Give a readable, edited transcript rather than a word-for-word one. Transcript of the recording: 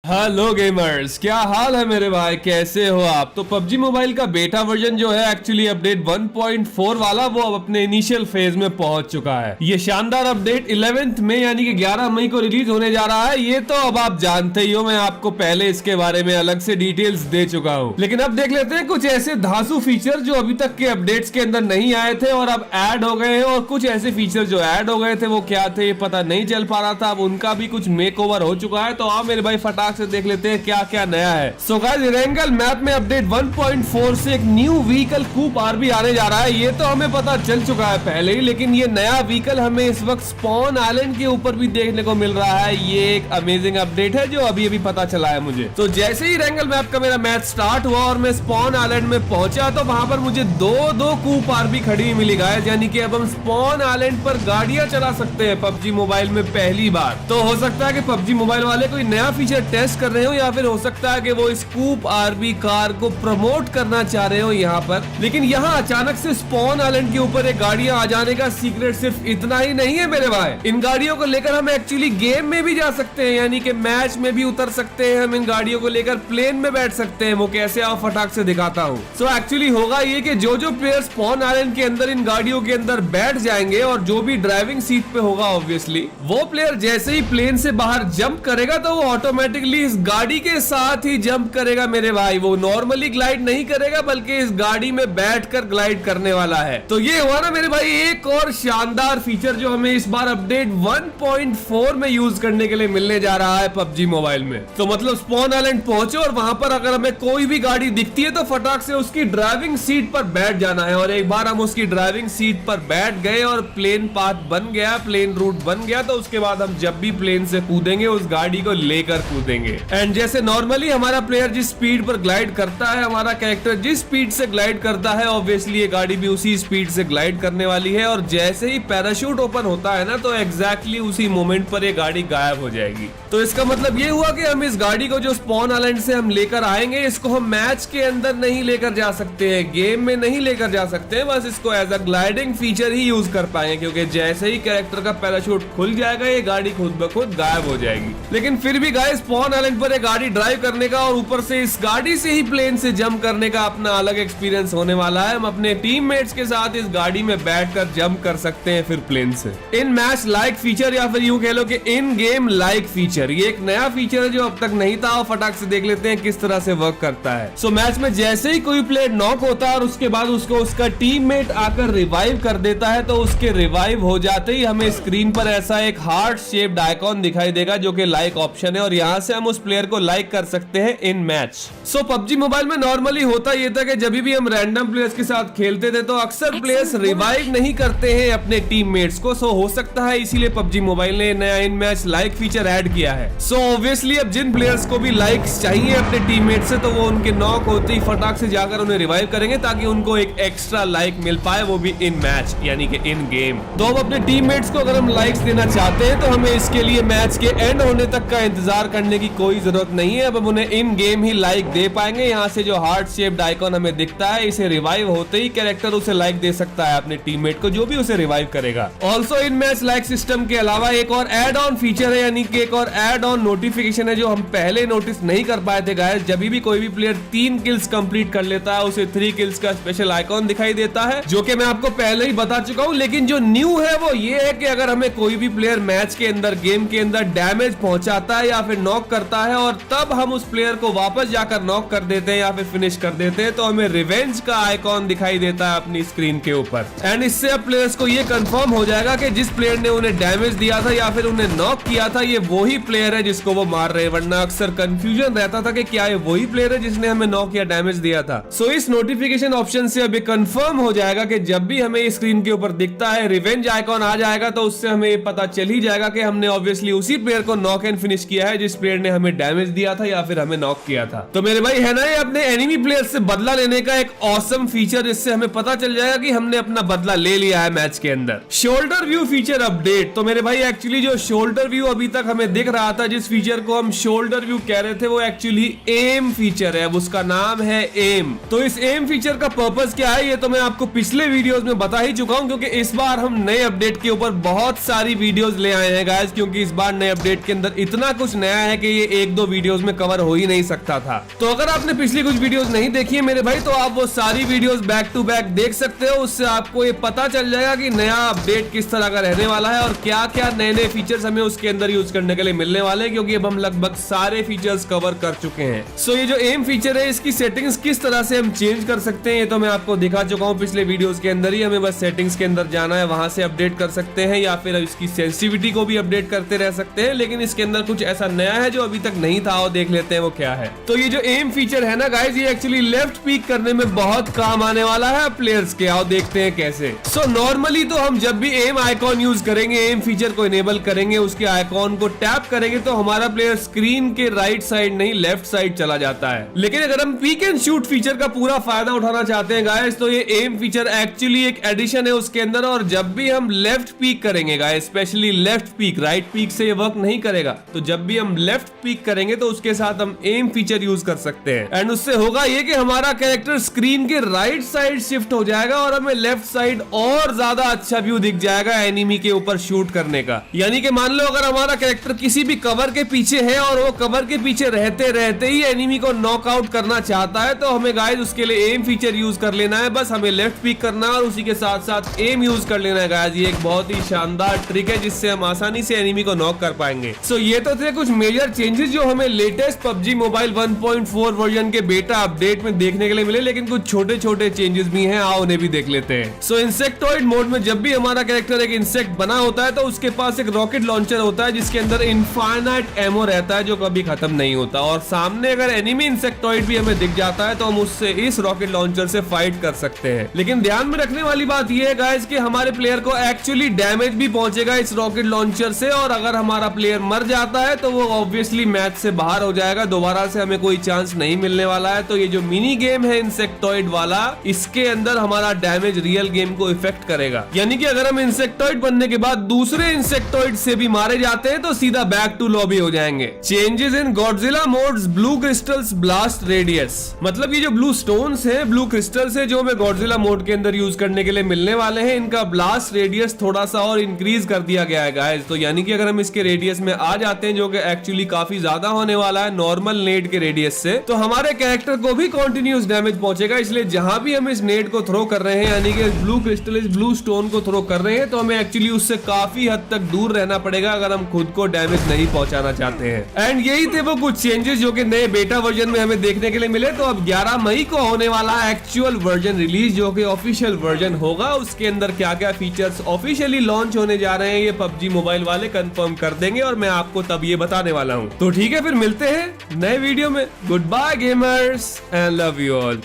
Hello gamers, क्या हाल है मेरे भाई? कैसे हो आप? तो पबजी मोबाइल का बेटा वर्जन जो है एक्चुअली अपडेट 1.4 वाला वो अब अपने इनिशियल फेज में पहुंच चुका है। ये शानदार अपडेट 11 मई यानी कि 11 मई को रिलीज होने जा रहा है। ये तो अब आप जानते ही हो, मैं आपको पहले इसके बारे में अलग से डिटेल्स दे चुका हूँ। लेकिन अब देख लेते हैं कुछ ऐसे धांसू फीचर जो अभी तक के अपडेट्स के अंदर नहीं आए थे और अब ऐड हो गए हैं, और कुछ ऐसे फीचर जो ऐड हो गए थे वो क्या थे ये पता नहीं चल पा रहा था। अब उनका भी कुछ मेक ओवर हो चुका है। तो आओ मेरे भाई फटाक से देख लेते हैं क्या क्या नया है। सो गाइस, इरेंगल मैप में अपडेट 1.4 से एक न्यू व्हीकल कूप आरबी आने जा रहा है। ये तो हमें पता चल चुका है पहले ही, लेकिन ये नया व्हीकल हमें इस वक्त स्पॉन आइलैंड के ऊपर भी देखने को मिल रहा है। ये एक अमेजिंग अपडेट है जो अभी अभी पता चला है मुझे। तो जैसे ही इरेंगल मैप का मेरा मैच स्टार्ट हुआ और मैं स्पॉन आइलैंड में पहुंचा तो वहां पर मुझे दो कूप आरबी खड़ी मिली गाइस, यानी कि अब हम स्पॉन आइलैंड पर गाड़ियां चला सकते हैं पबजी मोबाइल में पहली बार। तो हो सकता है कि पबजी मोबाइल वाले कोई नया फीचर टेस्ट कर रहे हो, या फिर हो सकता है कि वो स्कूप आरबी कार को प्रमोट करना चाह रहे हो यहाँ पर। लेकिन यहाँ अचानक से स्पॉन आइलैंड के ऊपर एक गाड़ियां आ जाने का सीक्रेट सिर्फ इतना ही नहीं है मेरे भाई। इन गाड़ियों को लेकर हम एक्चुअली गेम में भी जा सकते हैं, यानी कि मैच में भी उतर सकते हैं। हम इन गाड़ियों को लेकर प्लेन में बैठ सकते हैं। वो कैसे आओ फटाक से दिखाता हूँ। सो एक्चुअली होगा ये कि जो प्लेयर स्पॉन आइलैंड के अंदर इन गाड़ियों के अंदर बैठ जाएंगे और जो भी ड्राइविंग सीट पे होगा ऑब्वियसली वो प्लेयर जैसे ही प्लेन से बाहर जंप करेगा तो वो ऑटोमेटिकली इस गाड़ी के साथ ही जंप करेगा मेरे भाई। वो नॉर्मली ग्लाइड नहीं करेगा बल्कि इस गाड़ी में बैठकर ग्लाइड करने वाला है। तो ये हुआ ना मेरे भाई एक और शानदार फीचर जो हमें इस बार अपडेट 1.4 में यूज करने के लिए मिलने जा रहा है पबजी मोबाइल में। तो मतलब स्पॉन आइलैंड पहुंचे और वहां पर अगर हमें कोई भी गाड़ी दिखती है तो फटाक से उसकी ड्राइविंग सीट पर बैठ जाना है। और एक बार हम उसकी ड्राइविंग सीट पर बैठ गए और प्लेन पाथ बन गया, प्लेन रूट बन गया, तो उसके बाद हम जब भी प्लेन से कूदेंगे उस गाड़ी को लेकर कूदेंगे। एंड जैसे नॉर्मली हमारा प्लेयर जिस स्पीड पर ग्लाइड करता है, हमारा कैरेक्टर जिस स्पीड से ग्लाइड करता है, ऑब्वियसली ये गाड़ी भी उसी स्पीड से ग्लाइड करने वाली है। और जैसे ही पैराशूट ओपन होता है ना तो एग्जैक्टली उसी मोमेंट पर ये गाड़ी गायब हो जाएगी। तो इसका मतलब ये हुआ कि हम इस गाड़ी को जो स्पॉन आइलैंड से हम लेकर आएंगे, इसको हम मैच के अंदर नहीं लेकर जा सकते हैं, गेम में नहीं लेकर जा सकते हैं। बस इसको एज अ ग्लाइडिंग फीचर ही यूज कर पाएंगे, क्योंकि जैसे ही कैरेक्टर का पैराशूट खुल जाएगा ये गाड़ी खुद ब खुद गायब हो जाएगी। लेकिन फिर भी गाइस, स्पॉन आइलैंड पर ये गाड़ी ड्राइव करने का और ऊपर से इस गाड़ी से ही प्लेन से जंप करने का अपना अलग एक्सपीरियंस होने वाला है। हम अपने टीममेट्स के साथ इस गाड़ी में बैठकर जंप कर सकते हैं फिर प्लेन से। इन मैच लाइक फीचर, या फिर यूं कह लो कि इन गेम लाइक फीचर, ये एक नया फीचर है जो अब तक नहीं था। और फटाक से देख लेते हैं किस तरह से वर्क करता है। सो मैच में जैसे ही कोई प्लेयर नॉक होता है और उसके बाद उसको उसका टीममेट आकर रिवाइव कर देता है, तो उसके रिवाइव हो जाते ही हमें स्क्रीन पर ऐसा एक हार्ट शेप्ड आइकॉन दिखाई देगा जो कि लाइक ऑप्शन है, और यहाँ से हम उस प्लेयर को लाइक कर सकते हैं इन मैच। सो पबजी मोबाइल में नॉर्मली होता ये था कि जब भी हम रैंडम प्लेयर्स के साथ खेलते थे तो अक्सर प्लेयर्स रिवाइव नहीं करते हैं अपने टीममेट्स को। सो हो सकता है इसीलिए पबजी मोबाइल ने नया इन मैच लाइक फीचर ऐड किया है। सो ऑब्वियसली अब जिन प्लेयर्स को भी लाइक्स चाहिए अपने टीममेट से, तो वो उनके नॉक होते ही फटाक से जाकर उन्हें रिवाइव करेंगे ताकि उनको एक एक्स्ट्रा लाइक मिल पाए, वो भी इन मैच यानी कि इन गेम। तो अब अपने टीममेट्स को अगर हम लाइक्स देना चाहते हैं तो हमें इसके लिए मैच के एंड होने तक का इंतजार करने की कोई जरूरत नहीं है। अब हम उन्हें इन गेम ही लाइक दे पाएंगे। यहाँ से जो हार्ट शेप्ड आइकॉन हमें दिखता है, इसे रिवाइव होते ही कैरेक्टर उसे लाइक दे सकता है अपने टीममेट को जो भी उसे रिवाइव करेगा। Also in match like system के अलावा एक और एड ऑन फीचर है, यानी कि एक और एड ऑन नोटिफिकेशन है जो हम पहले नोटिस नहीं कर पाए थे गाइस। जब भी कोई भी प्लेयर 3 किल्स कंप्लीट कर लेता है उसे 3 किल्स का स्पेशल आइकॉन दिखाई देता है, जो कि मैं आपको पहले ही बता चुका हूँ। लेकिन जो न्यू है वो ये है कि अगर हमें कोई भी प्लेयर मैच के अंदर, गेम के अंदर डैमेज पहुंचाता है या फिर नॉक करता है और तब हम उस प्लेयर को वापस जाकर नॉक कर देते हैं या फिर फिनिश कर देते हैं, तो हमें रिवेंज का आइकॉन दिखाई देता है अपनी स्क्रीन के ऊपर। एंड इससे अब प्लेयर्स को ये कंफर्म हो जाएगा कि जिस प्लेयर ने उन्हें डैमेज दिया था या फिर उन्हें नॉक किया था, ये वही प्लेयर है जिसको वो मार रहे हैं। वरना अक्सर कंफ्यूजन रहता था कि क्या ये वही प्लेयर है जिसने हमें नॉक या डैमेज दिया था। सो इस नोटिफिकेशन ऑप्शन से अभी कंफर्म हो जाएगा कि जब भी हमें स्क्रीन के ऊपर दिखता है रिवेंज आइकॉन आ जाएगा, तो उससे हमें पता चल ही जाएगा कि हमने ऑब्वियसली उसी प्लेयर को नॉक एंड फिनिश किया है जिस प्लेयर ने हमें डैमेज दिया था या फिर हमें नॉक किया था। तो मेरे भाई है ना ये अपने एनिमी प्लेयर से बदला लेने का एक ऑसम फीचर, जिससे हमें पता चल जाएगा कि हमने अपना बदला ले लिया है मैच के अंदर। Shoulder view feature update. तो मेरे भाई एक्चुअली जो शोल्डर व्यू अभी तक हमें दिख रहा था, जिस फीचर को हम शोल्डर व्यू कह रहे थे, वो एक्चुअली एम फीचर है। अब उसका नाम है एम। तो इस एम फीचर का पर्पस क्या है ये तो मैं आपको पिछले वीडियोस में बता ही चुका हूं, क्योंकि इस बार हम नए अपडेट के ऊपर बहुत सारी वीडियोस ले आए हैं गाइस। क्योंकि इस बार नए अपडेट के अंदर इतना कुछ नया है कि ये 1-2 वीडियोस में कवर हो ही नहीं सकता था। तो अगर आपने पिछली कुछ वीडियोस नहीं देखी है मेरे भाई, तो आप वो सारी वीडियोस बैक टू बैक देख सकते हो। उससे आपको ये पता चल जाएगा कि नया अपडेट किस तरह का रहने वाला है और क्या क्या नए नए फीचर्स हमें उसके अंदर यूज करने के लिए मिलने वाले हैं, क्योंकि अब हम लगभग सारे फीचर्स कवर कर चुके हैं। सो ये जो एम फीचर है, इसकी सेटिंग्स किस तरह से हम चेंज कर सकते हैं, ये तो मैं आपको दिखा चुका हूँ पिछले वीडियोस के अंदर ही। हमें बस सेटिंग्स के अंदर जाना है, वहां से अपडेट कर सकते हैं, या फिर इसकी सेंसिटिविटी को भी अपडेट करते रह सकते हैं। लेकिन इसके अंदर कुछ ऐसा नया है जो अभी तक नहीं था, और देख लेते हैं वो क्या है। तो ये जो एम फीचर है ना गाइस, ये एक्चुअली लेफ्ट पीक करने में बहुत काम आने वाला है प्लेयर्स के। आओ देखते हैं कैसे। सो नॉर्मली तो हम जब भी एम आइकॉन यूज करेंगे, एम फीचर को इनेबल करेंगे, उसके आइकॉन को टैप करेंगे, तो हमारा प्लेयर स्क्रीन के राइट साइड नहीं लेफ्ट साइड चला जाता है। लेकिन अगर हम पीक एंड शूट फीचर का पूरा फायदा उठाना चाहते हैं गाइस, तो ये एम फीचर एक्चुअली एक एडिशन है उसके अंदर। और जब भी हम लेफ्ट पीक करेंगे guys, specially left peak, right peak से ये वर्क नहीं करेगा, तो जब भी हम लेफ्ट पीक करेंगे तो उसके साथ हम एम फीचर यूज कर सकते हैं। एंड उससे होगा ये कि हमारा कैरेक्टर स्क्रीन के राइट साइड शिफ्ट हो जाएगा और हमें लेफ्ट साइड और ज्यादा अच्छा व्यू दिख जाएगा एनिमी के ऊपर शूट करने का। यानी कि मान लो अगर हमारा कैरेक्टर किसी भी कवर के पीछे है और वो कवर के पीछे रहते रहते ही एनिमी को नॉकआउट करना चाहता है, तो हमें गाइस उसके लिए एम फीचर यूज कर लेना है। बस हमें लेफ्ट पिक करना है और उसी के साथ साथ एम यूज कर लेना है गाइस। ये एक बहुत ही शानदार ट्रिक है जिससे हम आसानी से एनिमी को नॉक कर पाएंगे। सो ये तो थे कुछ मेजर चेंजेस जो हमें लेटेस्ट PUBG मोबाइल 1.4 वर्जन के बेटा अपडेट में देखने के लिए मिले, लेकिन कुछ छोटे छोटे चेंजेस भी हैं, आओ उन्हें भी देख लेते हैं। सो इंसेक्टॉइड मोड में जब भी हमारा कैरेक्टर एक इंसेक्ट बना होता है, तो उसके पास एक रॉकेट लॉन्चर होता है जिसके अंदर इनफाइनाइट एमो रहता है जो कभी खत्म नहीं होता। और सामने अगर एनिमी इंसेक्टॉइड भी हमें दिख जाता है तो हम उससे इस रॉकेट लॉन्चर से फाइट कर सकते हैं। लेकिन ध्यान में रखने वाली बात यह है गाइस कि हमारे प्लेयर को एक्चुअली डैमेज भी पहुंचेगा इस रॉकेट लॉन्चर से, और अगर हमारा प्लेयर मर जाता है तो वो ऑब्वियसली मैच से बाहर हो जाएगा, दोबारा से हमें कोई चांस नहीं मिलने वाला है। तो ये जो मिनी गेम है इंसेक्टॉइड वाला, इसके अंदर हमारा डैमेज रियल गेम को इफेक्ट करेगा। यानी कि अगर हम इंसेक्टॉइड बनने के बाद दूसरे इंसेक्टॉइड से भी मारे जाते हैं तो सीधा बैक टू लॉबी हो जाएंगे। Changes in Godzilla modes, blue crystals, blast radius, मतलब ये जो ब्लू स्टोन्स हैं, ब्लू क्रिस्टल्स है जो हमें गॉडजिला मोड के अंदर यूज करने के लिए मिलने वाले हैं, इनका ब्लास्ट रेडियस थोड़ा सा और इंक्रीज कर दिया गया है गाइस। तो यानी कि अगर हम इसके रेडियस में आ जाते हैं, जो कि एक्चुअली काफी ज्यादा होने वाला है नॉर्मल नेट के रेडियस से, तो हमारे कैरेक्टर को भी कंटिन्यूअस डैमेज पहुंचेगा। इसलिए जहां भी हम इस नेट को थ्रो कर रहे हैं, यानी कि ब्लू क्रिस्टल, इस ब्लू स्टोन को थ्रो कर रहे हैं, तो हमें एक्चुअली उससे काफी हद तक दूर रहना पड़ेगा अगर हम खुद को डैमेज नहीं पहुंचाना चाहते हैं। एंड यही थे वो कुछ चेंजेस जो कि नए बेटा वर्जन में हमें देखने के लिए मिले। तो अब 11 मई को होने वाला एक्चुअल वर्जन रिलीज, जो कि ऑफिशियल वर्जन होगा। उसके अंदर क्या क्या फीचर्स ऑफिशियली लॉन्च होने जा रहे हैं, ये PUBG मोबाइल वाले कंफर्म कर देंगे और मैं आपको तब ये बताने वाला हूँ। तो ठीक है, फिर मिलते हैं नए वीडियो में। Good bye gamers and love you all.